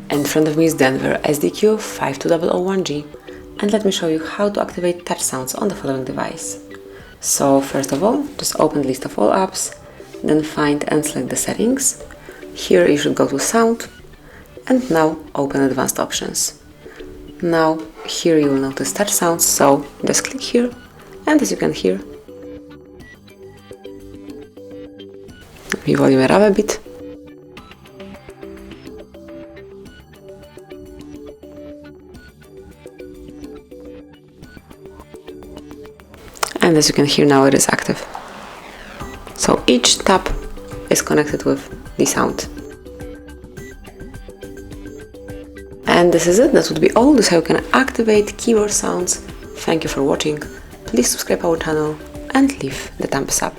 In front of me is Denver SDQ-52001G, and let me show you how to activate touch sounds on the following device. So first of all, just open the list of all apps, then find and select the settings. Here you should go to sound, and now open advanced options. Now here you will notice touch sounds, so just click here, and as you can hear, let me volume it up a bit. And as you can hear now, it is active. So each tap is connected with the sound. And this is it. That would be all. This is how you can activate keyboard sounds. Thank you for watching. Please subscribe our channel and leave the thumbs up.